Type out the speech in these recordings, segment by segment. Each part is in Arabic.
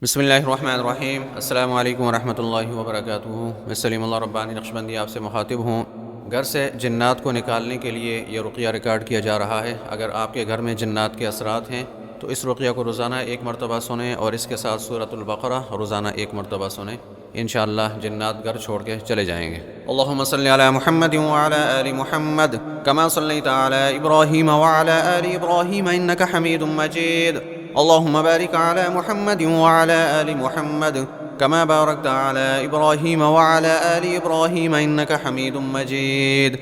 बिस्मिल्लाहिर्रहमानिर्रहीम। अस्सलामु अलैकुम वरहमतुल्लाहि वबरकातुहू। मैं सलीमुल्लाह रब्बानी नक्शबंदी आपसे मुखातिब हूँ। घर से जिन्नात को निकालने के लिए ये रुक़िया रिकॉर्ड किया जा रहा है। अगर आपके घर में जिन्नात के असरात हैं तो इस रुक़िया को रोज़ाना एक मरतबा सुनें और इसके साथ सूरतुल बक़रा रोज़ाना एक मरतबा सुनें। इंशाअल्लाह जिन्नात घर छोड़ के चले जाएंगे। अल्लाहुम्मा सल्लि अला मुहम्मद व अला आलि मुहम्मद कमा सल्लैता अला इब्राहीम व अला आलि इब्राहीम इन्नका हमीदुम मजीद। अल्लाहुम्मा बारिक अला मुहम्मद व अला आलि मुहम्मद कमा बारकता अला इब्राहीम व अला आलि इब्राहीम इन्नका हमीदुम मजीद।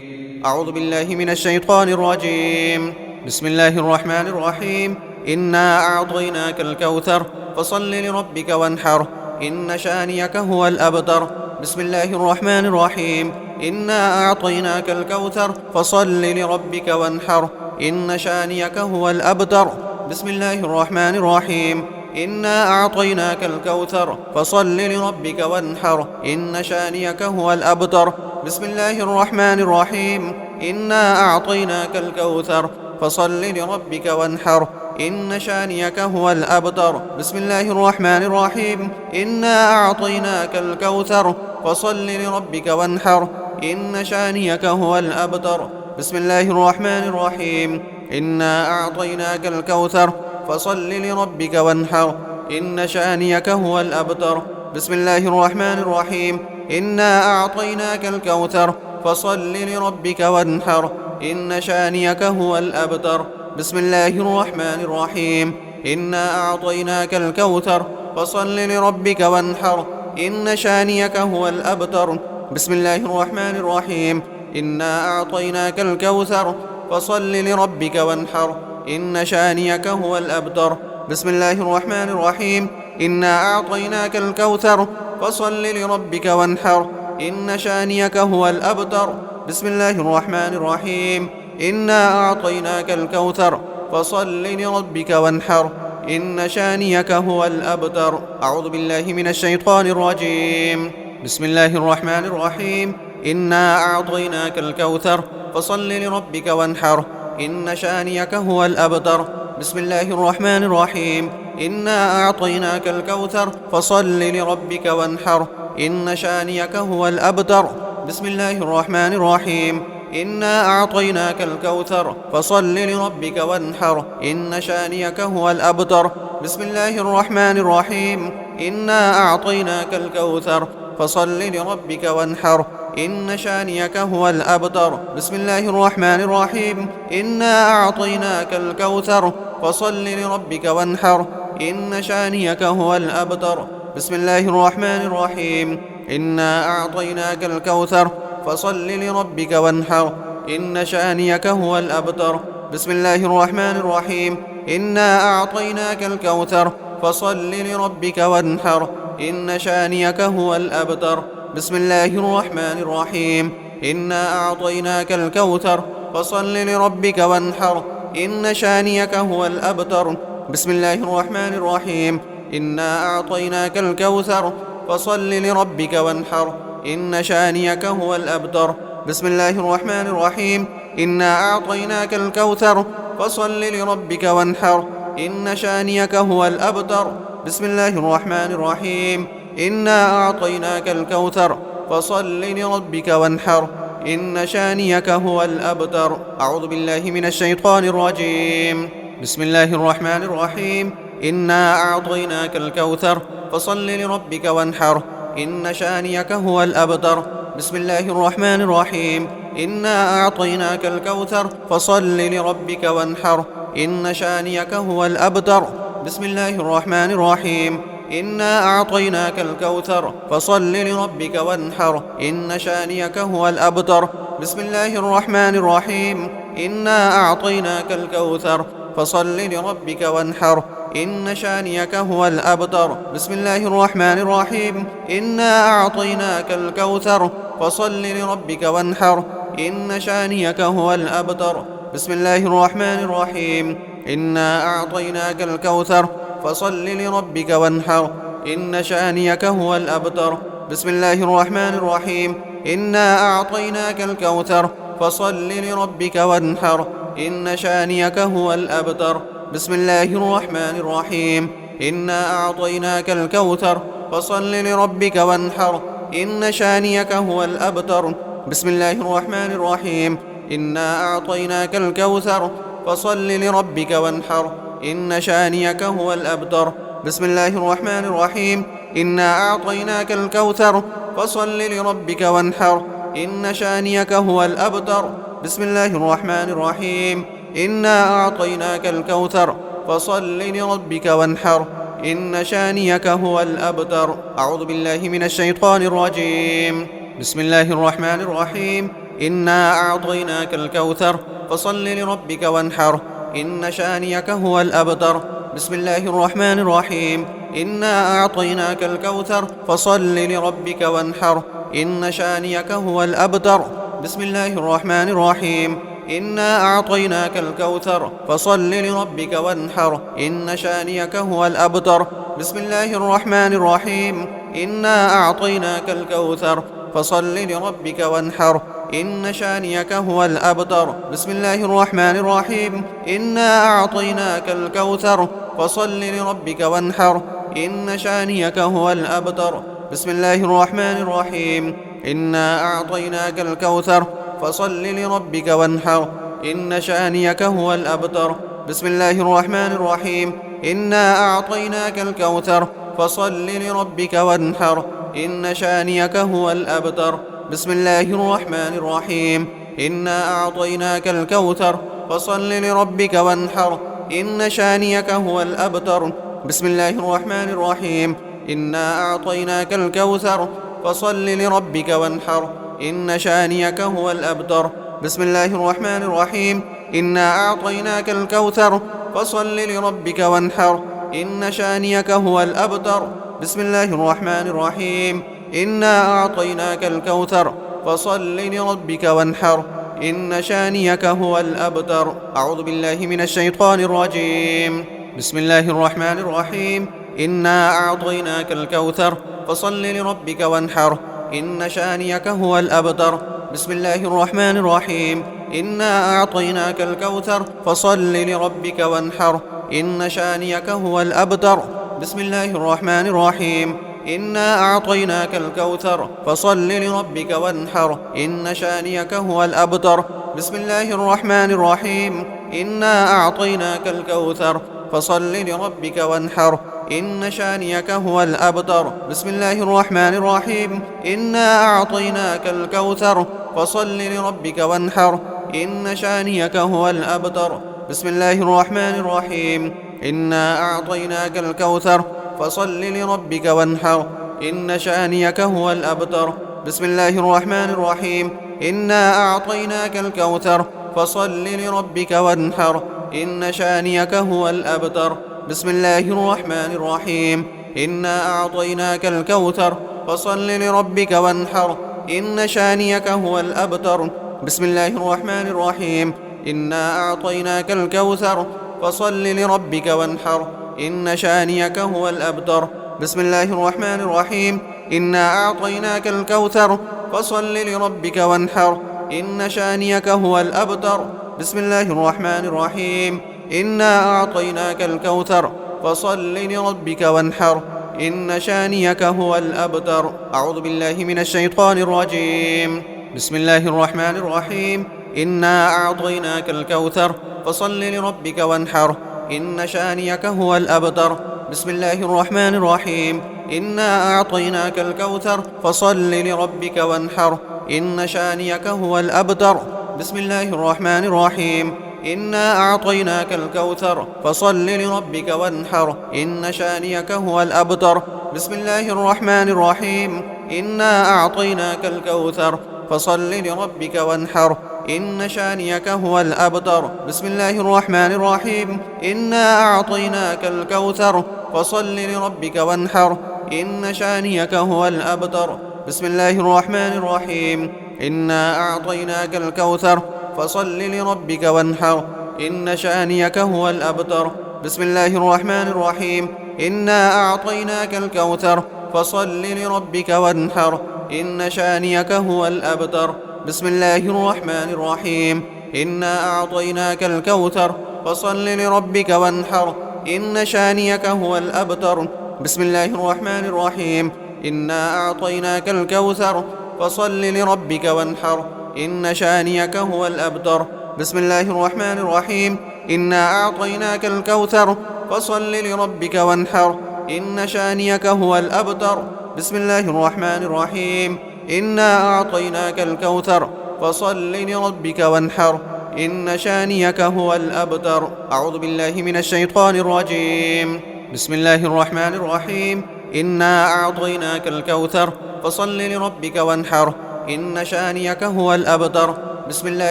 अऊज़ु बिल्लाहि मिनश शैतानिर रजीम। बिस्मिल्लाहिर रहमानिर रहीम। इन्ना अअतैनाकल कौसर फसल्लि लिरब्बिका वन्हर इन्न शानियक हुवल अबतर। बिस्मिल्लाहिर रहमानिर रहीम। इन्ना अअतैनाकल कौसर फसल्लि लिरब्बिका वन्हर इन्न शानियक हुवल अबतर। बिस्मिल्लाहिर रहमानिर रहीम। इन्ना अअतैनाकल कौसर फसल्लि लिरब्बिका वन्हर इन्न शानियक हुवल अबतर। बिस्मिल्लाहिर रहमानिर रहीम। इन्ना अअतैनाकल कौसर फसल्लि लिरब्बिका वन्हर इन्न शानियक हुवल अबतर। बिस्मिल्लाहिर रहमानिर रहीम। इन्ना अअतैनाकल कौसर फसल्लि लिरब्बिका वन्हर इन्न शानियक हुवल अबतर। बिस्मिल्लाहिर रहमानिर रहीम। इन्ना अअतैनाकल कौसर फसल्लि लिरब्बिका वन्हर इन्न शानियक हुवल अबतर। बिस्मिल्लाहिर रहमानिर रहीम। इन्ना अअतैनाकल कौसर फसल्लि लिरब्बिका वन्हर इन्न शानियक हुवल अबतर। बिस्मिल्लाहिर रहमानिर रहीम। इन्ना अअतैनाकल कौसर फसल्लि लिरब्बिका वन्हर इन्न शानियक हुवल अबतर। बिस्मिल्लाहिर रहमानिर रहीम। इन्ना अअतैनाकल कौसर फसल्लि लिरब्बिका वन्हर इन्न शानियक हुवल अबतर। बिस्मिल्लाहिर रहमानिर रहीम। इन्ना अअतैनाकल कौसर फसल्लि लिरब्बिका वन्हर इन्न शानियक हुवल अबतर। बिस्मिल्लाहिर रहमानिर रहीम। इन्ना अअतैनाकल कौसर फसल्लि लिरब्बिका वन्हर इन्न शानियक हुवल अबतर। अऊज़ु बिल्लाहि मिनश शैतानिर रजीम। बिस्मिल्लाहिर रहमानिर रहीम। इन्ना अअतैनाकल कौसर फसल्लि लिरब्बिका वन्हर इन्न शानियक हुवल अबतर। बिस्मिल्लाहिर रहमानिर रहीम। इन्ना अअतैनाकल कौसर फसल्लि लिरब्बिका वन्हर इन्न शानियक हुवल अबतर। बिस्मिल्लाहिर रहमानिर रहीम। इन्ना अअतैनाकल कौसर फसल्लि लिरब्बिका वन्हर इन्न शानियक हुवल अबतर। बिस्मिल्लाहिर रहमानिर रहीम। इन्ना अअतैनाकल कौसर फसल्लि लिरब्बिका वन्हर इन्न शानियक हुवल अबतर। बिस्मिल्लाहिर रहमानिर रहीम। इन्ना अअतैनाकल कौसर फसल्लि लिरब्बिका वन्हर इन्न शानियक हुवल अबतर। बिस्मिल्लाहिर रहमानिर रहीम। इन्ना अअतैनाकल कौसर फसल्लि लिरब्बिका वन्हर इन्न शानियक हुवल अबतर। बिस्मिल्लाहिर रहमानिर रहीम। इन्ना अअतैनाकल कौसर फसल्लि लिरब्बिका वन्हर इन्न शानियक हुवल अबतर। बिस्मिल्लाहिर रहमानिर रहीम। इन्ना अअतैनाकल कौसर फसल्लि लिरब्बिका वन्हर इन्न शानियक हुवल अबतर। बिस्मिल्लाहिर रहमानिर रहीम। इन्ना अअतैनाकल कौसर फसल्लि लिरब्बिका वन्हर इन्न शानियक हुवल अबतर। बिस्मिल्लाहिर रहमानिर रहीम। इन्ना अअतैनाकल कौसर फसल्लि लिरब्बिका वन्हर इन्न शानियक हुवल अबतर। बिस्मिल्लाहिर रहमानिर रहीम। इन्ना अअतैनाकल कौसर फसल्लि लिरब्बिका वन्हर इन्न शानियक हुवल अबतर। अऊज़ु बिल्लाहि मिनश शैतानिर रजीम। बिस्मिल्लाहिर रहमानिर रहीम। इन्ना अअतैनाकल कौसर फसल्लि लिरब्बिका वन्हर इन्न शानियक हुवल अबतर। बिस्मिल्लाहिर रहमानिर रहीम। इन्ना अअतैनाकल कौसर फसल्लि लिरब्बिका वन्हर इन्न शानियक हुवल अबतर। बिस्मिल्लाहिर रहमानिर रहीम। इन्ना अअतैनाकल कौसर फसल्लि लिरब्बिका वन्हर इन्न शानियक हुवल अबतर। बिस्मिल्लाहिर रहमानिर रहीम। इन्ना अअतैनाकल कौसर फसल्लि लिरब्बिका वन्हर इन्न शानियक हुवल अबतर। बिस्मिल्लाहिर रहमानिर रहीम। इन्ना अअतैनाकल कौसर फसल्लि लिरब्बिका वन्हर इन्न शानियक हुवल अबतर। बिस्मिल्लाहिर रहमानिर रहीम। इन्ना अअतैनाकल कौसर फसल्लि लिरब्बिका वन्हर इन्न शानियक हुवल अबतर। बिस्मिल्लाहिर रहमानिर रहीम। इन्ना अअतैनाकल कौसर फसल्लि लिरब्बिका वन्हर इन्न शानियक हुवल अबतर। बिस्मिल्लाहिर रहमानिर रहीम। إنا أعطيناك الكوثر فصل لربك وانحر إن شانيك هو الأبتر. بسم الله الرحمن الرحيم. إنا أعطيناك الكوثر فصل لربك وانحر إن شانيك هو الأبتر. بسم الله الرحمن الرحيم. إنا أعطيناك الكوثر فصل لربك وانحر إن شانيك هو الأبتر. بسم الله الرحمن الرحيم. إنا أعطيناك الكوثر فصل لربك وانحر إن شانيك هو الأبتر. أعوذ بالله من الشيطان الرجيم. بسم الله الرحمن الرحيم. إنا أعطيناك الكوثر فصل لربك وانحر إن شانيك هو الأبتر. بسم الله الرحمن الرحيم. إنا أعطيناك الكوثر فصل لربك وانحر إن شانيك هو الأبتر. بسم الله الرحمن الرحيم. إنا أعطيناك الكوثر فصل لربك وانحر إن شانيك هو الأبتر. بسم الله الرحمن الرحيم. إنا أعطيناك الكوثر فصل لربك وانحر إن شانيك هو الأبتر. بسم الله الرحمن الرحيم. إنا أعطيناك الكوثر فصل لربك وانحر إن شانيك هو الأبتر. بسم الله الرحمن الرحيم. إنا أعطيناك الكوثر فصل لربك وانحر إن شانيك هو الأبتر. بسم الله الرحمن الرحيم. إنا أعطيناك الكوثر فصل لربك وانحر إن شانيك هو الأبتر. بسم الله الرحمن الرحيم. إنا أعطيناك الكوثر فصل لربك وانحر إن شانيك هو الأبتر. بسم الله الرحمن الرحيم. إنا أعطيناك الكوثر فصل لربك وانحر إن شانيك هو الأبتر. بسم الله الرحمن الرحيم. إنا أعطيناك الكوثر فصل لربك وانحر إن شانيك هو الأبتر. بسم الله الرحمن الرحيم. إنا أعطيناك الكوثر فصل لربك وانحر إن شانيك هو الأبتر. أعوذ بالله من الشيطان الرجيم. بسم الله الرحمن الرحيم. إنا أعطيناك الكوثر فصل لربك وانحر إن شانيك هو الأبتر. بسم الله الرحمن الرحيم. إنا أعطيناك الكوثر فصل لربك وانحر إن شانيك هو الأبتر. بسم الله الرحمن الرحيم. إنا أعطيناك الكوثر فصل لربك وانحر إن شانيك هو الأبتر. بسم الله الرحمن الرحيم. إنا أعطيناك الكوثر فصل لربك وانحر إن شانيك هو الأبتر. بسم الله الرحمن الرحيم. إنا أعطيناك الكوثر فصل لربك وانحر إن شانيك هو الأبتر. بسم الله الرحمن الرحيم. إنا أعطيناك الكوثر فصل لربك وانحر إن شانيك هو الأبتر. بسم الله الرحمن الرحيم. إنا أعطيناك الكوثر فصل لربك وانحر إن شانيك هو الأبتر. بسم الله الرحمن الرحيم. إنا أعطيناك الكوثر فصل لربك وانحر إن شانيك هو الأبتر. بسم الله الرحمن الرحيم. إنا أعطيناك الكوثر فصل لربك وانحر إن شانيك هو الأبتر. بسم الله الرحمن الرحيم. إنا أعطيناك الكوثر فصل لربك وانحر إن شانيك هو الأبتر. بسم الله الرحمن الرحيم. إنا أعطيناك الكوثر فصل لربك وانحر إن شانيك هو الأبتر. أعوذ بالله من الشيطان الرجيم. بسم الله الرحمن الرحيم. إنا أعطيناك الكوثر فصل لربك وانحر إن شانيك هو الأبتر. بسم الله الرحمن الرحيم. إنا أعطيناك الكوثر فصل لربك وانحر إن شانيك هو الأبتر. بسم الله الرحمن الرحيم. إنا أعطيناك الكوثر فصل لربك وانحر إن شانيك هو الأبتر. بسم الله الرحمن الرحيم. إنا أعطيناك الكوثر فصل لربك وانحر إن شانيك هو الأبتر. بسم الله الرحمن الرحيم. إنا أعطيناك الكوثر فصل لربك وانحر إن شانيك هو الأبتر. بسم الله الرحمن الرحيم. إنا أعطيناك الكوثر فصل لربك وانحر إن شانيك هو الأبتر. بسم الله الرحمن الرحيم. إنا أعطيناك الكوثر فصل لربك وانحر إن شانيك هو الأبتر. بسم الله الرحمن الرحيم. إنا أعطيناك الكوثر فصل لربك وانحر إن شانيك هو الأبتر. بسم الله الرحمن الرحيم. إنا أعطيناك الكوثر فصل لربك وانحر إن شانيك هو الأبتر. بسم الله الرحمن الرحيم. إنا أعطيناك الكوثر فصل لربك وانحر إن شانيك هو الأبتر. بسم الله الرحمن الرحيم. إنا أعطيناك الكوثر فصل لربك وانحر إن شانيك هو الأبتر. أعوذ بالله من الشيطان الرجيم. بسم الله الرحمن الرحيم. إنا أعطيناك الكوثر فصل لربك وانحر إن شانيك هو الأبتر. بسم الله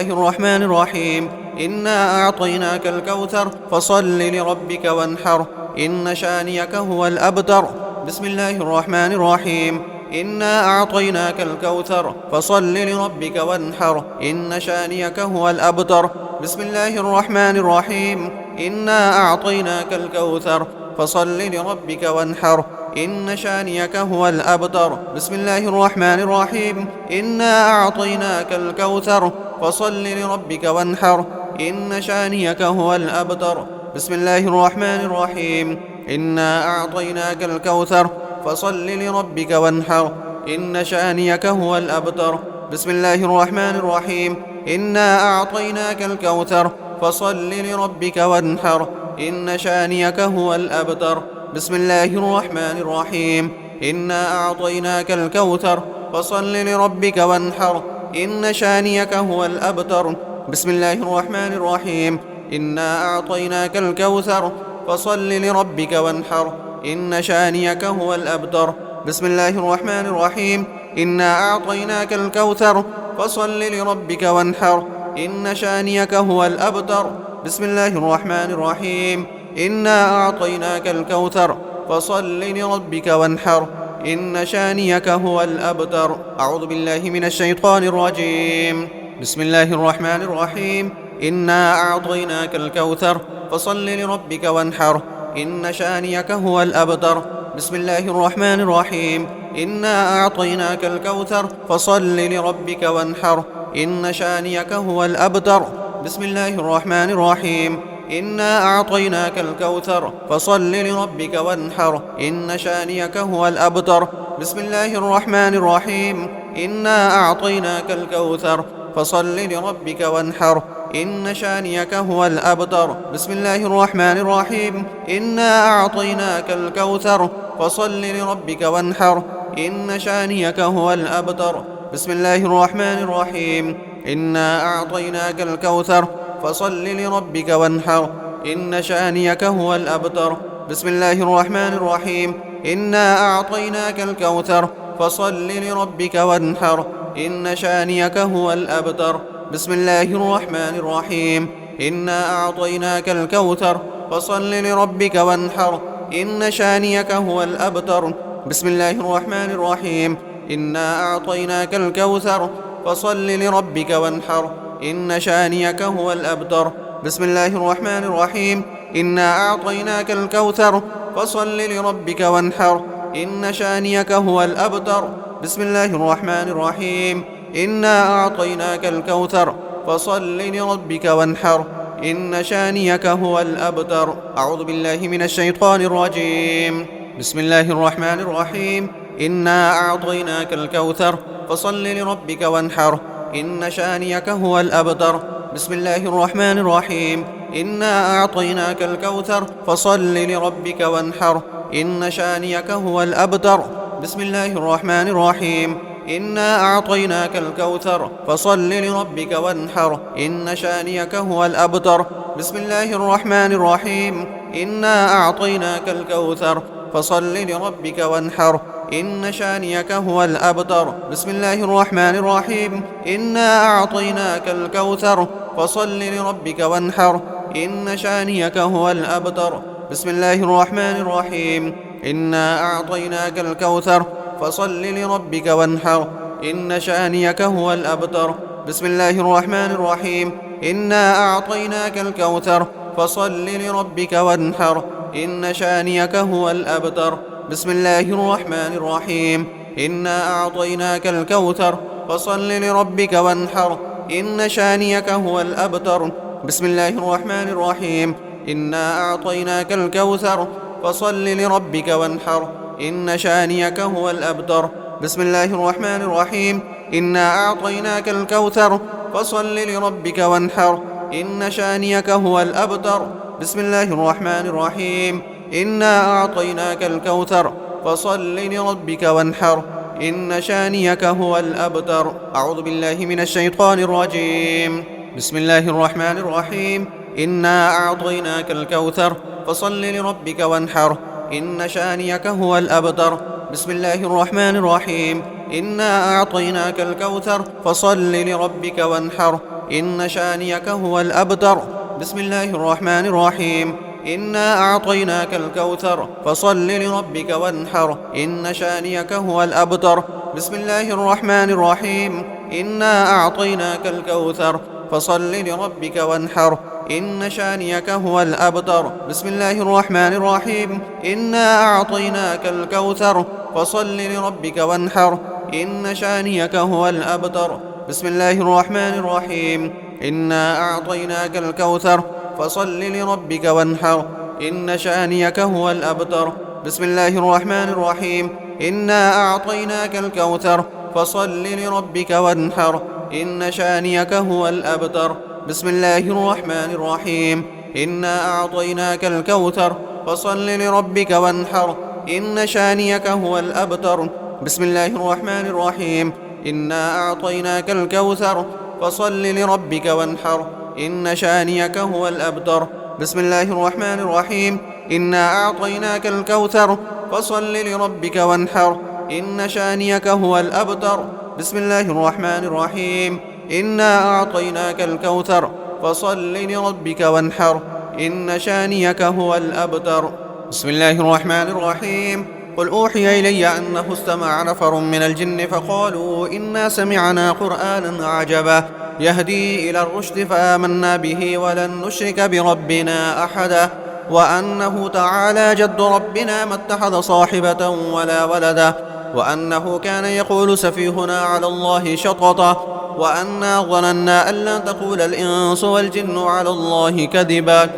الرحمن الرحيم. إنا أعطيناك الكوثر فصل لربك وانحر إن شانيك هو الأبتر. بسم الله الرحمن الرحيم. إنا أعطيناك الكوثر فصل لربك وانحر إن شانيك هو الأبتر. بسم الله الرحمن الرحيم. إنا أعطيناك الكوثر فصل لربك وانحر إن شانيك هو الأبتر. بسم الله الرحمن الرحيم. إنا أعطيناك الكوثر فصل لربك وانحر إن شانيك هو الأبتر. بسم الله الرحمن الرحيم. إنا أعطيناك الكوثر فصل لربك وانحر إن شانيك هو الأبتر. بسم الله الرحمن الرحيم. إنا أعطيناك الكوثر فصل لربك وانحر إن شانيك هو الأبتر. بسم الله الرحمن الرحيم. إنا أعطيناك الكوثر فصل لربك وانحر إن شانيك هو الأبتر. بسم الله الرحمن الرحيم. إنا أعطيناك الكوثر فصل لربك وانحر إن شانيك هو الأبتر. بسم الله الرحمن الرحيم. إنا أعطيناك الكوثر فصل لربك وانحر إن شانيك هو الأبتر. بسم الله الرحمن الرحيم. إنا أعطيناك الكوثر فصل لربك وانحر إن شانيك هو الأبتر. أعوذ بالله من الشيطان الرجيم. بسم الله الرحمن الرحيم. إنا أعطيناك الكوثر فصل لربك وانحر إن شانيك هو الأبتر. بسم الله الرحمن الرحيم. إنا أعطيناك الكوثر فصل لربك وانحر إن شانيك هو الأبتر. بسم الله الرحمن الرحيم. إنا أعطيناك الكوثر فصل لربك وانحر إن شانيك هو الأبتر. بسم الله الرحمن الرحيم. إنا أعطيناك الكوثر فصل لربك وانحر إن شانيك هو الأبتر. بسم الله الرحمن الرحيم. إنا أعطيناك الكوثر فصل لربك وانحر إن شانيك هو الأبتر. بسم الله الرحمن الرحيم. إنا أعطيناك الكوثر فصل لربك وانحر إن شانيك هو الأبتر. بسم الله الرحمن الرحيم. إنا أعطيناك الكوثر فصل لربك وانحر إن شانيك هو الأبتر. بسم الله الرحمن الرحيم. إنا أعطيناك الكوثر فصل لربك وانحر إن شانيك هو الأبتر. بسم الله الرحمن الرحيم. إنا أعطيناك الكوثر فصل لربك وانحر إن شانيك هو الأبتر. بسم الله الرحمن الرحيم. إنا أعطيناك الكوثر فصل لربك وانحر إن شانيك هو الأبتر. بسم الله الرحمن الرحيم. إنا أعطيناك الكوثر فصل لربك وانحر إن شانيك هو الأبتر. أعوذ بالله من الشيطان الرجيم. بسم الله الرحمن الرحيم. إنا أعطيناك الكوثر فصل لربك وانحر إن شانيك هو الأبتر. بسم الله الرحمن الرحيم. إنا أعطيناك الكوثر فصل لربك وانحر إن شانيك هو الأبتر. بسم الله الرحمن الرحيم. إنا أعطيناك الكوثر فصل لربك وانحر إن شانيك هو الأبتر. بسم الله الرحمن الرحيم. إنا أعطيناك الكوثر فصل لربك وانحر إن شانيك هو الأبتر. بسم الله الرحمن الرحيم. إنا أعطيناك الكوثر فصل لربك وانحر إن شانيك هو الأبتر. بسم الله الرحمن الرحيم. إنا أعطيناك الكوثر فصل لربك وانحر إن شانيك هو الأبتر. بسم الله الرحمن الرحيم. إنا أعطيناك الكوثر فصل لربك وانحر إن شانيك هو الأبتر. بسم الله الرحمن الرحيم. إنا أعطيناك الكوثر فصل لربك وانحر إن شانيك هو الأبتر. بسم الله الرحمن الرحيم. إنا أعطيناك الكوثر فصل لربك وانحر إن شانيك هو الأبتر. بسم الله الرحمن الرحيم. إنا أعطيناك الكوثر فصل لربك وانحر إن شانيك هو الأبتر. بسم الله الرحمن الرحيم. إنا أعطيناك الكوثر فصل لربك وانحر إن شانيك هو الأبتر. أعوذ بالله من الشيطان الرجيم. بسم الله الرحمن الرحيم. إنا أعطيناك الكوثر فصل لربك وانحر إن شانيك هو الأبتر. بسم الله الرحمن الرحيم. إنا أعطيناك الكوثر فصل لربك وانحر إن شانيك هو الأبتر. بسم الله الرحمن الرحيم. إنا أعطيناك الكوثر فصل لربك وانحر إن شانيك هو الأبتر. بسم الله الرحمن الرحيم. إنا أعطيناك الكوثر فصل لربك وانحر إن شانيك هو الأبتر. بسم الله الرحمن الرحيم. إنا أعطيناك الكوثر فصل لربك وانحر إن شانيك هو الأبتر. بسم الله الرحمن الرحيم. إنا أعطيناك الكوثر فصل لربك وانحر إن شانيك هو الأبتر. بسم الله الرحمن الرحيم. إنا أعطيناك الكوثر فصل لربك وانحر إن شانيك هو الأبتر. بسم الله الرحمن الرحيم. إنا أعطيناك الكوثر فصل لربك وانحر إن شانيك هو الأبتر. بسم الله الرحمن الرحيم. إنا أعطيناك الكوثر فصل لربك وانحر إن شانيك هو الأبتر. بسم الله الرحمن الرحيم. إنا أعطيناك الكوثر فصل لربك وانحر إن شانيك هو الأبتر. بسم الله الرحمن الرحيم. إنا أعطيناك الكوثر فصل لربك وانحر إن شانيك هو الأبتر. بسم الله الرحمن الرحيم. قل أوحي إلي أنه استمع نفر من الجن فقالوا إنا سمعنا قرآنا عجبا يهدي إلى الرشد فآمنا به ولن نشرك بربنا أحدا وأنه تعالى جد ربنا ما اتخذ صاحبة ولا ولدا وأنه كان يقول سفيهنا على الله شططا وأنا ظننا أن لن تقول الإنس والجن على الله كذبا.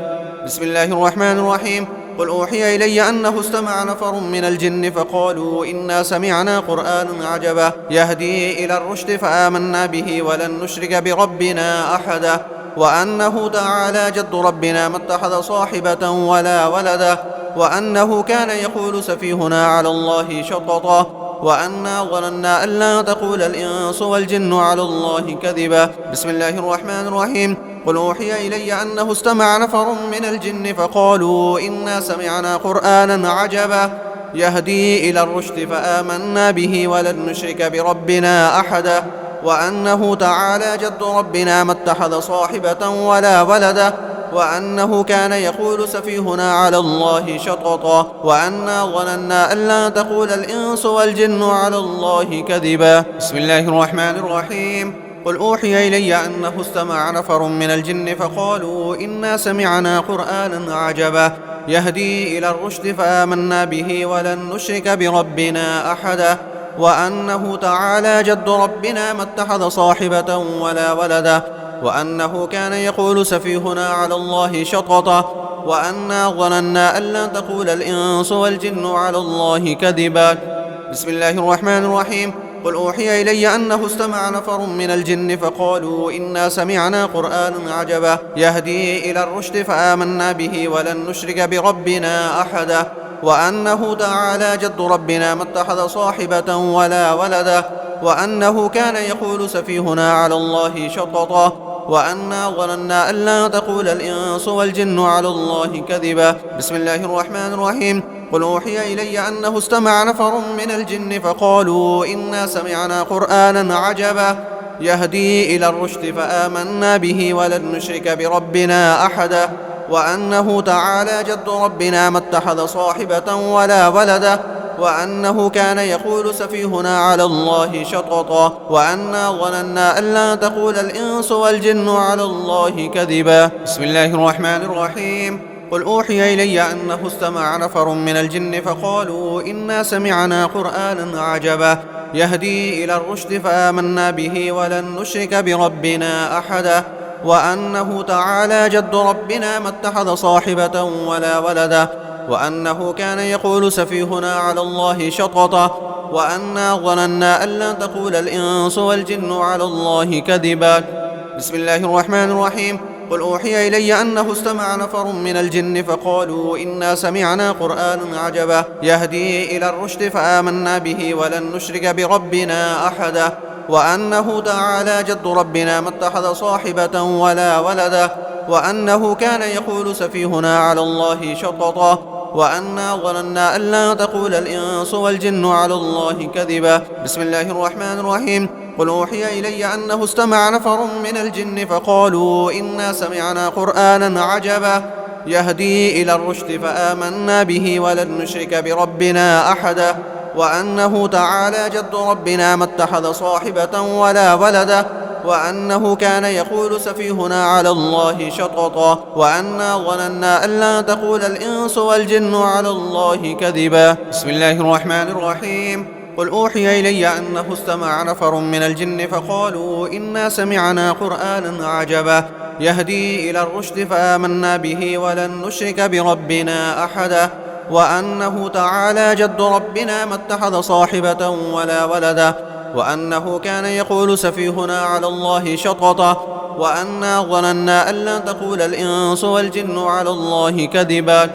بسم الله الرحمن الرحيم. قل أوحي إلي أنه استمع نفر من الجن فقالوا إنا سمعنا قرآنا عجبا يهدي إلى الرشد فآمنا به ولن نشرك بربنا أحدا وأنه تعالى جد ربنا ما اتخذ صاحبة ولا ولدا وأنه كان يقول سفيهنا على الله شططا وأنا ظننا أن لا تقول الإنس والجن على الله كذبا. بسم الله الرحمن الرحيم. قل أوحي إلي أنه استمع نفر من الجن فقالوا إنا سمعنا قرآنا عجبا يهدي إلى الرشد فآمنا به ولن نشرك بربنا أحدا وأنه تعالى جد ربنا ما اتخذ صاحبة ولا ولدا وأنه كان يقول سفيهنا على الله شططا وأنا ظننا أن لا تقول الإنس والجن على الله كذبا. بسم الله الرحمن الرحيم. قل أوحي إلي أنه استمع نفر من الجن فقالوا إنا سمعنا قرآنا عجبا يهدي إلى الرشد فآمنا به ولن نشرك بربنا أحدا وأنه تعالى جد ربنا ما اتخذ صاحبة ولا ولدا وأنه كان يقول سفيهنا على الله شططا وأنا ظننا أن لن تقول الإنس والجن على الله كذبا. بسم الله الرحمن الرحيم. قل أوحي إلي أنه استمع نفر من الجن فقالوا إنا سمعنا قرآنا عجبا يهدي إلى الرشد فآمنا به ولن نشرك بربنا أحدا وأنه تعالى جد ربنا ما اتخذ صاحبة ولا ولدا وأنه كان يقول سفيهنا على الله شططا وأنا ظننا أن لا تقول الإنس والجن على الله كذبا. بسم الله الرحمن الرحيم. قل أوحي إلي أنه استمع نفر من الجن فقالوا إنا سمعنا قرآنا عجبا يهدي إلى الرشد فآمنا به ولن نشرك بربنا أحدا وأنه تعالى جد ربنا ما اتخذ صاحبة ولا ولدا وأنه كان يقول سفيهنا على الله شططا وأنا ظننا أن لا تقول الإنس والجن على الله كذبا. بسم الله الرحمن الرحيم. قل أوحي إلي أنه استمع نفر من الجن فقالوا إنا سمعنا قرآنا عجبا يهدي إلى الرشد فآمنا به ولن نشرك بربنا أحدا وأنه تعالى جد ربنا ما اتخذ صاحبة ولا ولدا، وأنه كان يقول سفيهنا على الله شططا، وأنا ظننا أن لن تقول الإنس والجن على الله كذبا. بسم الله الرحمن الرحيم. قل أوحي إلي أنه استمع نفر من الجن فقالوا إنا سمعنا قرآنا عجبا يهدي إلى الرشد فآمنا به ولن نشرك بربنا أحدا، وأنه تعالى جد ربنا ما اتخذ صاحبة ولا ولدا، وأنه كان يقول سفيهنا على الله شططا، وأنا ظننا أن لا تقول الإنس والجن على الله كذبا. بسم الله الرحمن الرحيم. قل أوحي إلي أنه استمع نفر من الجن فقالوا إنا سمعنا قرآنا عجبا يهدي إلى الرشد فآمنا به ولن نشرك بربنا أحدا، وأنه تعالى جد ربنا ما اتخذ صاحبة ولا ولدا، وأنه كان يقول سفيهنا على الله شططا، وأنا ظننا أن لا تقول الإنس والجن على الله كذبا. بسم الله الرحمن الرحيم. قل أوحي إلي أنه استمع نفر من الجن فقالوا إنا سمعنا قرآنا عجبا يهدي إلى الرشد فآمنا به ولن نشرك بربنا أحدا، وأنه تعالى جد ربنا ما اتخذ صاحبة ولا ولدا، وأنه كان يقول سفيهنا على الله شططا، وأنا ظننا أن لن تقول الإنس والجن على الله كذبا.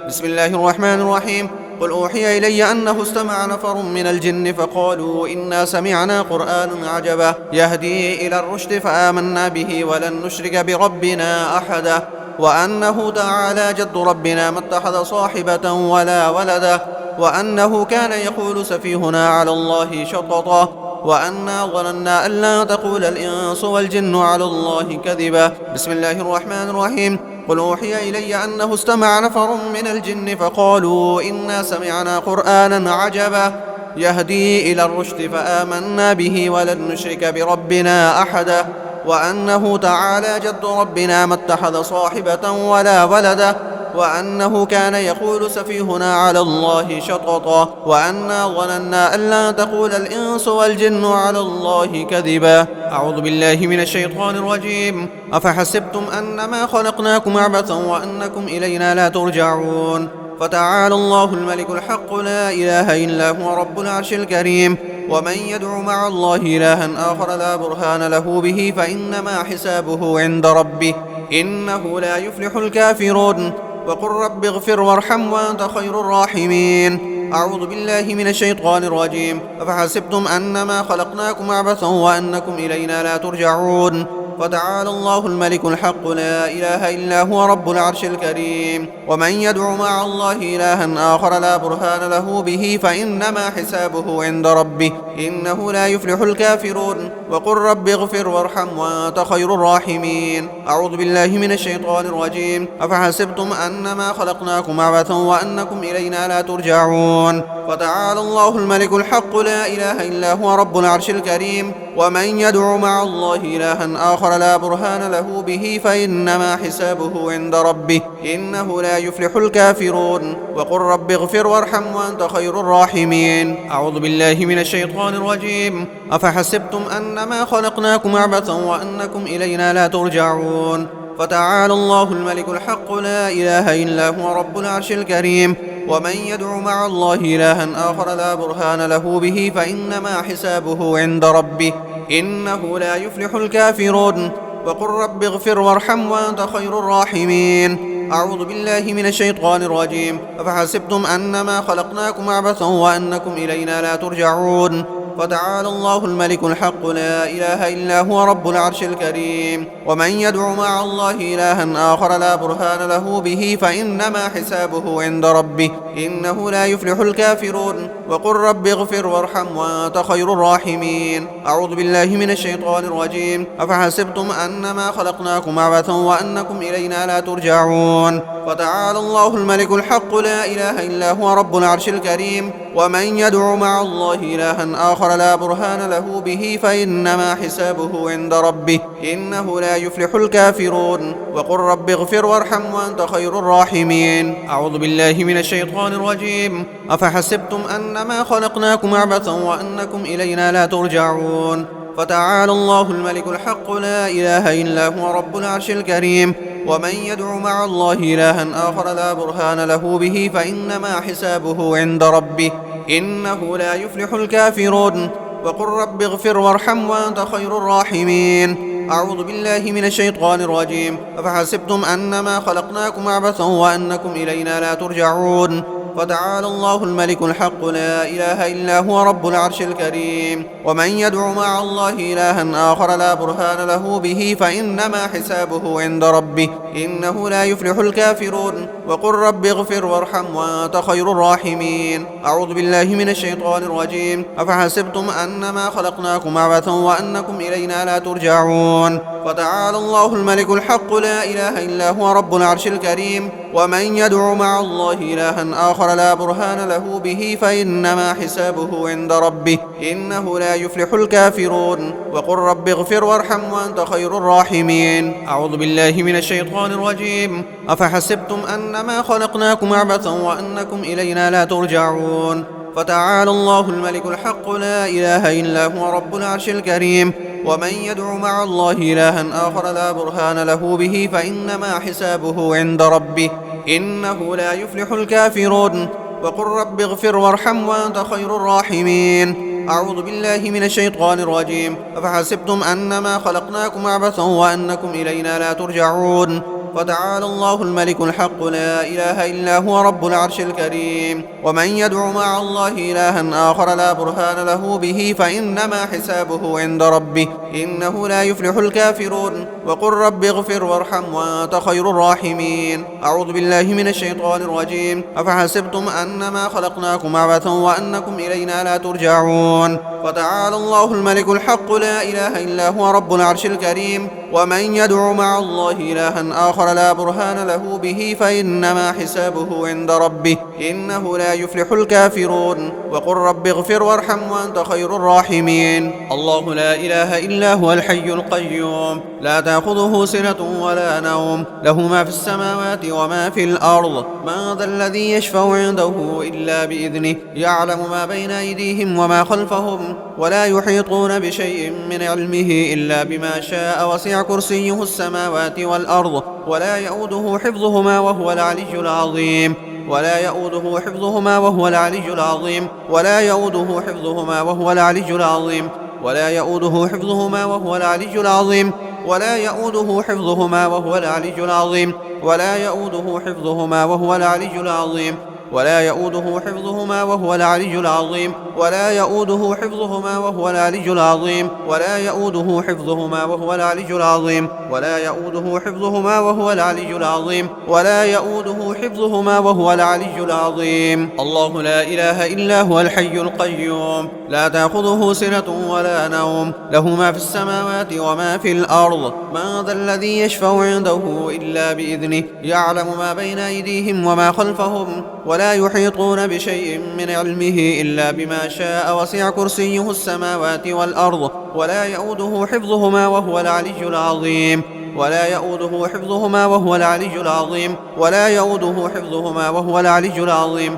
بسم الله الرحمن الرحيم. قل أوحي إلي أنه استمع نفر من الجن فقالوا إنا سمعنا قرآنا عجبا يهدي إلى الرشد فآمنا به ولن نشرك بربنا أحدا، وأنه تعالى جد ربنا ما اتخذ صاحبة ولا ولدا، وأنه كان يقول سفيهنا على الله شططا، وأنا ظننا أن لا تقول الإنس والجن على الله كذبا. بسم الله الرحمن الرحيم. قل أوحي إلي أنه استمع نفر من الجن فقالوا إنا سمعنا قرآنا عجبا يهدي إلى الرشد فآمنا به ولن نشرك بربنا أحدا، وأنه تعالى جد ربنا ما اتخذ صاحبة ولا ولدا، وأنه كان يقول سفيهنا على الله شططا، وأنا ظننا أن لا تقول الإنس والجن على الله كذبا. أعوذ بالله من الشيطان الرجيم. أفحسبتم أنما خلقناكم عبثا وأنكم إلينا لا ترجعون. فتعالى الله الملك الحق لا إله إلا هو رب العرش الكريم. ومن يدع مع الله إلها آخر لا برهان له به فإنما حسابه عند ربه إنه لا يفلح الكافرون. وقل رب اغفر وارحم وأنت خير الراحمين. أعوذ بالله من الشيطان الرجيم. أفحسبتم أنما خلقناكم عبثا وأنكم إلينا لا ترجعون. فتعالى الله الملك الحق لا إله إلا هو رب العرش الكريم. ومن يدع مع الله إلها آخر لا برهان له به فإنما حسابه عند ربه إنه لا يفلح الكافرون. وقل رب اغفر وارحم وأنت خير الراحمين. أعوذ بالله من الشيطان الرجيم. أفحسبتم أنما خلقناكم عبثا وأنكم إلينا لا ترجعون. فتعالى الله الملك الحق لا إله إلا هو رب العرش الكريم. ومن يدع مع الله إلها آخر لا برهان له به فإنما حسابه عند ربه إنه لا يفلح الكافرون. وقل رب اغفر وارحم وأنت خير الراحمين. أعوذ بالله من الشيطان الرجيم. أفحسبتم أنما خلقناكم عبثا وأنكم إلينا لا ترجعون. فتعالى الله الملك الحق لا إله إلا هو رب العرش الكريم. ومن يدع مع الله إلها آخر لا برهان له به فإنما حسابه عند ربه إنه لا يفلح الكافرون. وقل رب اغفر وارحم وأنت خير الراحمين. أعوذ بالله من الشيطان الرجيم. أفحسبتم أنما خلقناكم عبثا وأنكم إلينا لا ترجعون. فتعالى الله الملك الحق لا إله إلا هو رب العرش الكريم. ومن يدع مع الله إلها آخر لا برهان له به فإنما حسابه عند ربه إنه لا يفلح الكافرون. وقل رب اغفر وارحم وأنت خير الراحمين. أعوذ بالله من الشيطان الرجيم. أفحسبتم أنما خلقناكم عبثا وأنكم إلينا لا ترجعون. فتعالى الله الملك الحق لا إله إلا هو رب العرش الكريم. ومن يدع مع الله إلها آخر لا برهان له به فإنما حسابه عند ربه إنه لا يفلح الكافرون. وقل رب اغفر وارحم وأنت خير الراحمين. أعوذ بالله من الشيطان الرجيم. أفحسبتم أنما خلقناكم عبثا وأنكم إلينا لا ترجعون. فتعالى الله الملك الحق لا إله إلا هو رب العرش الكريم. ومن يدع مع الله إلها آخر لا برهان له به فإنما حسابه عند ربه إنه لا يفلح الكافرون. وقل رب اغفر وارحم وأنت خير الراحمين. أعوذ بالله من الشيطان الرجيم. أفحسبتم أنما خلقناكم عبثا وأنكم إلينا لا ترجعون. فتعالى الله الملك الحق لا إله إلا هو رب العرش الكريم. ومن يدع مع الله إلها آخر لا برهان له به فإنما حسابه عند ربه إنه لا يفلح الكافرون. وقل رب اغفر وارحم وأنت خير الراحمين. أعوذ بالله من الشيطان الرجيم. أفحسبتم أنما خلقناكم عبثا وأنكم إلينا لا ترجعون. فتعالى الله الملك الحق لا إله إلا هو رب العرش الكريم. ومن يدع مع الله إلها آخر لا برهان له به فإنما حسابه عند ربه إنه لا يفلح الكافرون. وقل رب اغفر وارحم وأنت خير الراحمين. أعوذ بالله من الشيطان الرجيم. أفحسبتم أنما خلقناكم عبثا وأنكم إلينا لا ترجعون. فتعالى الله الملك الحق لا إله إلا هو رب العرش الكريم. ومن يدع مع الله إلها آخر لا برهان له به فإنما حسابه عند ربه إنه لا يفلح الكافرون. وقل رب اغفر وارحم وأنت خير الراحمين. أعوذ بالله من الشيطان الرجيم. أفحسبتم أنما خلقناكم عبثا وأنكم إلينا لا ترجعون. فتعالى الله الملك الحق لا إله إلا هو رب العرش الكريم. ومن يدع مع الله إلها آخر لا برهان له به فإنما حسابه عند ربه إنه لا يفلح الكافرون. وقل رب اغفر وارحم وأنت خير الراحمين. أعوذ بالله من الشيطان الرجيم. أفحسبتم أنما خلقناكم عبثا وأنكم إلينا لا ترجعون. فتعالى الله الملك الحق لا إله إلا هو رب العرش الكريم. ومن يدع مع الله إلها آخر لا برهان له به فإنما حسابه عند ربه إنه لا يفلح الكافرون. وقل رب اغفر وارحم وأنت خير الراحمين. الله لا إله إلا هو الحي القيوم لا تأخذه سنة ولا نوم له ما في السماوات وما في الأرض. من ذا الذي يشفع عنده إلا بإذنه يعلم ما بين أيديهم وما خلفهم ولا يحيطون بشيء من علمه إلا بما شاء وسع كرسيه السماوات والأرض ولا يؤوده حفظهما وهو العلي العظيم. ولا يؤوده حفظهما وهو العلي العظيم. ولا يؤوده حفظهما وهو العلي العظيم. ولا يؤوده حفظهما وهو العلي العظيم. ولا يؤوده حفظهما وهو العلي العظيم. ولا يؤوده حفظهما وهو العلي العظيم. ولا يؤوده حفظهما وهو العلي العظيم. ولا يؤوده حفظهما وهو العلي العظيم. ولا يؤوده حفظهما وهو العلي العظيم. ولا يؤوده حفظهما وهو العلي العظيم. ولا يؤوده حفظهما وهو العلي العظيم. الله لا إله إلا هو الحي القيوم لا تأخذه سنة ولا نوم له ما في السماوات وما في الأرض. من ذا الذي يشفع عنده إلا بإذنه يعلم ما بين أيديهم وما خلفهم ولا يحيطون بشيء من علمه إلا بما شاء وسع كرسيه السماوات والأرض ولا يؤوده حفظهما وهو العلي العظيم. ولا يؤوده حفظهما وهو العلي العظيم. ولا يؤوده حفظهما وهو العلي العظيم.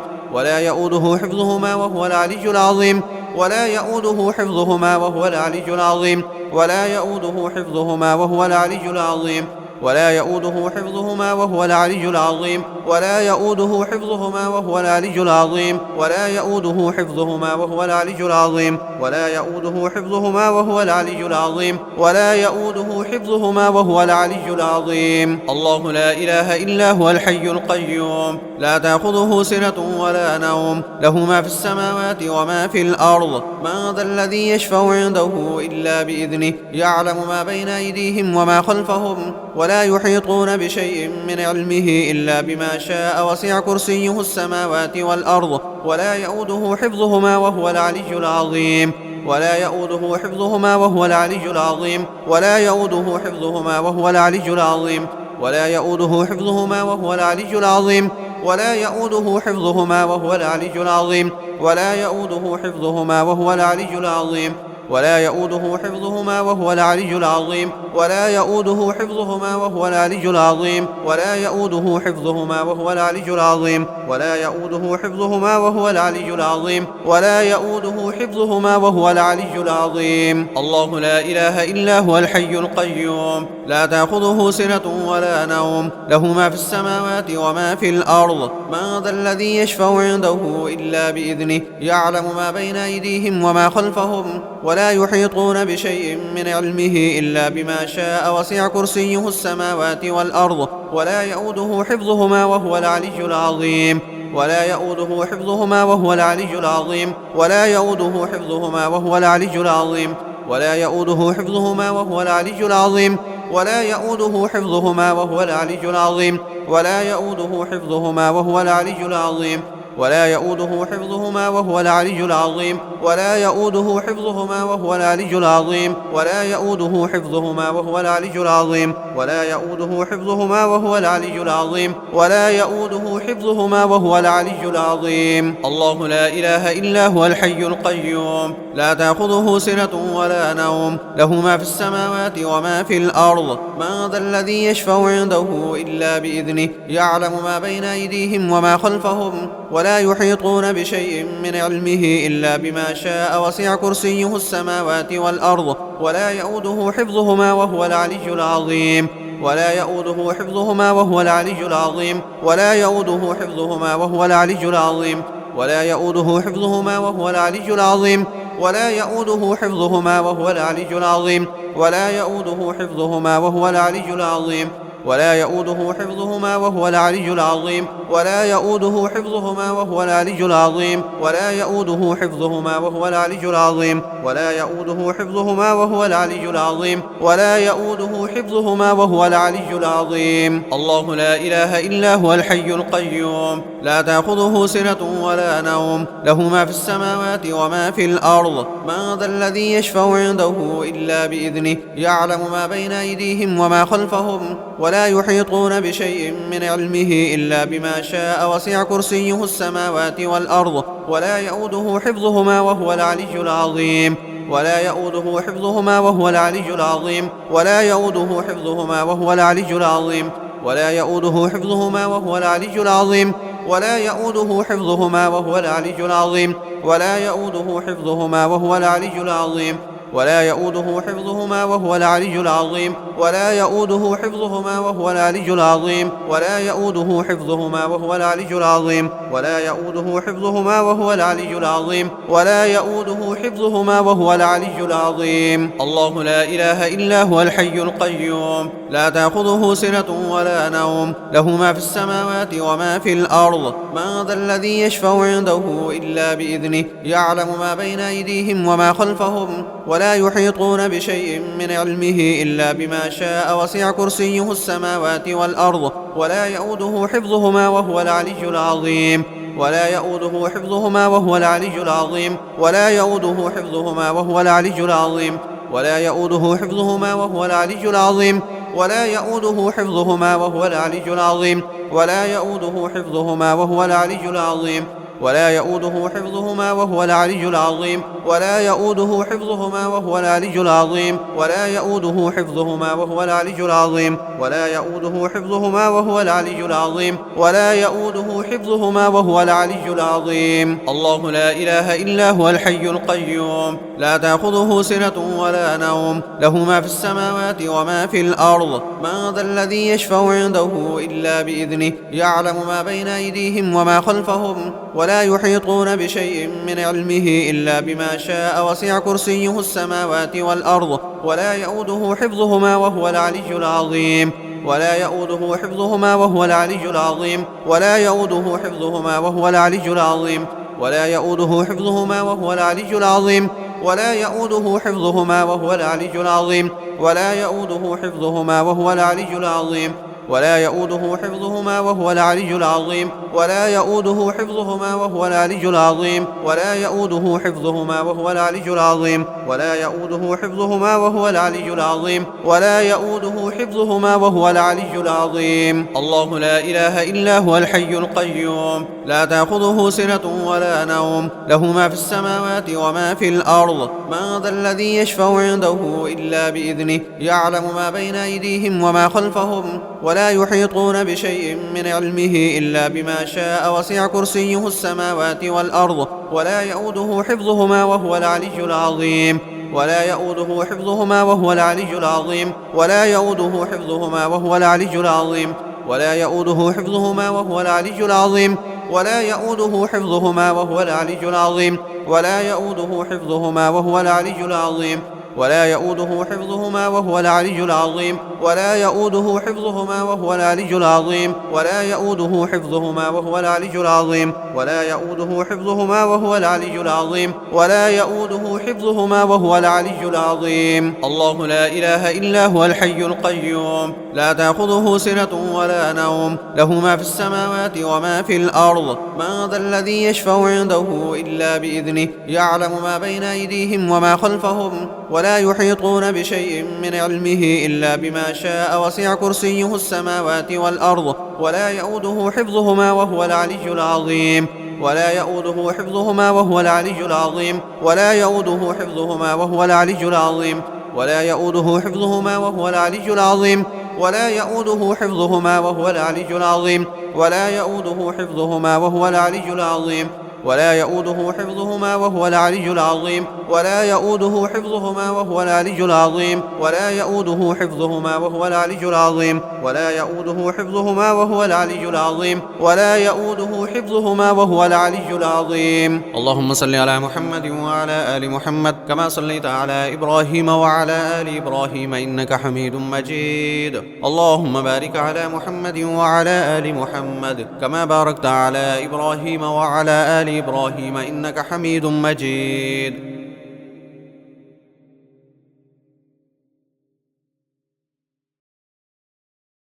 ولا يؤوده حفظهما وهو العلي العظيم. ولا يؤوده حفظهما وهو العلي العظيم. ولا يؤوده حفظهما وهو العلي العظيم. ولا يؤوده حفظهما وهو العلي العظيم. ولا يؤوده حفظهما وهو العلي العظيم. ولا يؤوده حفظهما وهو العلي العظيم. ولا يؤوده حفظهما وهو العلي العظيم. ولا يؤوده حفظهما وهو العلي العظيم. الله لا إله إلا هو الحي القيوم لا تأخذه سنة ولا نوم له ما في السماوات وما في الأرض. من ذا الذي يشفع عنده إلا بإذنه يعلم ما بين أيديهم وما خلفهم ولا يحيطون بشيء من علمه إلا بما شاء وسع كرسيه السماوات والأرض ولا يؤوده حفظهما وهو العلي العظيم. ولا يؤوده حفظهما وهو العلي العظيم. ولا يؤوده حفظهما وهو العلي العظيم. ولا يؤوده حفظهما وهو العلي العظيم. ولا يؤوده حفظهما وهو العلي العظيم. ولا يؤوده حفظهما وهو العلي العظيم. ولا يؤوده حفظهما وهو العلي العظيم ولا يؤوده حفظهما وهو العلي العظيم ولا يؤوده حفظهما وهو العلي العظيم ولا يؤوده حفظهما وهو العلي العظيم ولا يؤوده حفظهما وهو العلي العظيم. الله لا إله إلا هو الحي القيوم لا تأخذه سنة ولا نوم له ما في السماوات وما في الأرض من ذا الذي يشفع عنده إلا بإذنه يعلم ما بين أيديهم وما خلفهم ولا يحيطون بشيء من علمه إلا بما شاء وسع كرسيه السماوات والأرض ولا يؤوده حفظهما وهو العلي العظيم ولا يؤوده حفظهما وهو العلي العظيم ولا يؤوده حفظهما وهو العلي العظيم ولا يؤوده حفظهما وهو العلي العظيم ولا يؤوده حفظهما وهو العلي العظيم ولا يؤوده حفظهما وهو العلي العظيم ولا يؤوده حفظهما وهو العلي العظيم ولا يؤوده حفظهما وهو العلي العظيم ولا يؤوده حفظهما وهو العلي العظيم ولا يؤوده حفظهما وهو العلي العظيم ولا يؤوده حفظهما وهو العلي العظيم. الله لا إله إلا هو الحي القيوم لا تأخذه سنة ولا نوم له ما في السماوات وما في الأرض من ذا الذي يشفع عنده إلا بإذنه يعلم ما بين أيديهم وما خلفهم ولا يحيطون بشيء من علمه إلا بما شاء وسع كرسيه السماوات والأرض ولا يؤوده حفظهما وهو العلي العظيم ولا يؤوده حفظهما وهو العلي العظيم ولا يؤوده حفظهما وهو العلي العظيم ولا يؤوده حفظهما وهو العلي العظيم ولا يؤوده حفظهما وهو العلي العظيم ولا يؤوده حفظهما وهو العلي العظيم ولا يؤوده حفظهما وهو العلي العظيم ولا يؤوده حفظهما وهو العلي العظيم ولا يؤوده حفظهما وهو العلي العظيم ولا يؤوده حفظهما وهو العلي العظيم ولا يؤوده حفظهما وهو العلي العظيم. الله لا إله إلا هو الحي القيوم لا تأخذه سنة ولا نوم له ما في السماوات وما في الأرض من ذا الذي يشفع عنده إلا بإذنه يعلم ما بين أيديهم وما خلفهم ولا يحيطون بشيء من علمه إلا بما شاء وسع كرسيه السماوات والأرض ولا يؤوده حفظهما وهو العلي العظيم ولا يؤوده حفظهما وهو العلي العظيم ولا يؤوده حفظهما وهو العلي العظيم ولا يؤوده حفظهما وهو العلي العظيم ولا يؤوده حفظهما وهو العلي العظيم ولا يؤوده حفظهما وهو العلي العظيم ولا يؤوده حفظهما وهو العلي العظيم ولا يؤوده حفظهما وهو العلي العظيم ولا يؤوده حفظهما وهو العلي العظيم ولا يؤوده حفظهما وهو العلي العظيم ولا يؤوده حفظهما وهو العلي العظيم. الله لا إله إلا هو الحي القيوم لا تأخذه سنة ولا نوم له ما في السماوات وما في الأرض من ذا الذي يشفع عنده إلا بإذنه يعلم ما بين أيديهم وما خلفهم ولا يحيطون بشيء من علمه إلا بما شاء وسع كرسيه السماوات والأرض ولا يؤوده حفظهما وهو العلي العظيم ولا يؤوده حفظهما وهو العلي العظيم ولا يؤوده حفظهما وهو العلي العظيم ولا يؤوده حفظهما وهو العلي العظيم ولا يؤوده حفظهما وهو العلي العظيم ولا يؤوده حفظهما وهو العلي العظيم ولا يؤوده حفظهما وهو العلي العظيم ولا يؤوده حفظهما وهو العلي العظيم ولا يؤوده حفظهما وهو العلي العظيم ولا يؤوده حفظهما وهو العلي العظيم ولا يؤوده حفظهما وهو العلي العظيم. الله لا إله إلا هو الحي القيوم لا تأخذه سنة ولا نوم له ما في السماوات وما في الأرض من ذا الذي يشفع عنده إلا بإذنه يعلم ما بين أيديهم وما خلفهم ولا يحيطون بشيء من علمه إلا بما شاء وسع كرسيه السماوات والأرض ولا يؤوده حفظهما وهو العلي العظيم ولا يؤوده حفظهما وهو العلي العظيم ولا يؤوده حفظهما وهو العلي العظيم ولا يؤوده حفظهما وهو العلي العظيم ولا يؤوده حفظهما وهو العلي العظيم ولا يؤوده حفظهما وهو العلي العظيم ولا يؤوده حفظهما وهو العلي العظيم ولا يؤوده حفظهما وهو العلي العظيم ولا يؤوده حفظهما وهو العلي العظيم ولا يؤوده حفظهما وهو العلي العظيم ولا يؤوده حفظهما وهو العلي العظيم. الله لا إله إلا هو الحي القيوم لا تأخذه سنة ولا نوم، له ما في السماوات وما في الأرض. من ذا الذي يشفع عنده إلا بإذنه، يعلم ما بين أيديهم وما خلفهم، ولا يحيطون بشيء من علمه إلا بما شاء، وسع كرسيه السماوات والأرض، ولا يؤوده حفظهما وهو العلي العظيم. ولا يؤوده حفظهما وهو العلي العظيم. ولا يؤوده حفظهما وهو العلي العظيم. ولا يؤوده حفظهما وهو العلي العظيم. ولا يؤوده حفظهما وهو العلي العظيم. ولا يؤوده حفظهما وهو العلي العظيم. ولا يؤوده حفظهما وهو العلي العظيم. ولا يؤوده حفظهما وهو العلي العظيم. ولا يؤوده حفظهما وهو العلي العظيم. ولا يؤوده حفظهما وهو العلي العظيم. ولا يؤوده حفظهما وهو العلي العظيم. الله لا إله إلا هو الحي القيوم، لا تأخذه سنة ولا نوم، له ما في السماوات وما في الأرض. من ذا الذي يشفع عنده إلا بإذنه، يعلم ما بين أيديهم وما خلفهم، ولا يحيطون بشيء من علمه إلا بما شاء، وسع كرسيه السماوات والأرض، ولا يؤوده حفظهما وهو العلي العظيم. ولا يؤوده حفظهما وهو العلي العظيم. ولا يؤوده حفظهما وهو العلي العظيم. ولا يؤوده حفظهما وهو العلي العظيم. ولا يؤوده حفظهما وهو العلي العظيم. ولا يؤوده حفظهما وهو العلي العظيم. ولا يؤوده حفظهما وهو العلي العظيم. ولا يؤوده حفظهما وهو العلي العظيم. ولا يؤوده حفظهما وهو العلي العظيم. ولا يؤوده حفظهما وهو العلي العظيم. ولا يؤوده حفظهما وهو العلي العظيم. اللهم صل على محمد وعلى آل محمد كما صليت على إبراهيم وعلى آل إبراهيم إنك حميد مجيد. اللهم بارك على محمد وعلى آل محمد كما باركت على إبراهيم وعلى آل إبراهيم إنك حميد مجيد.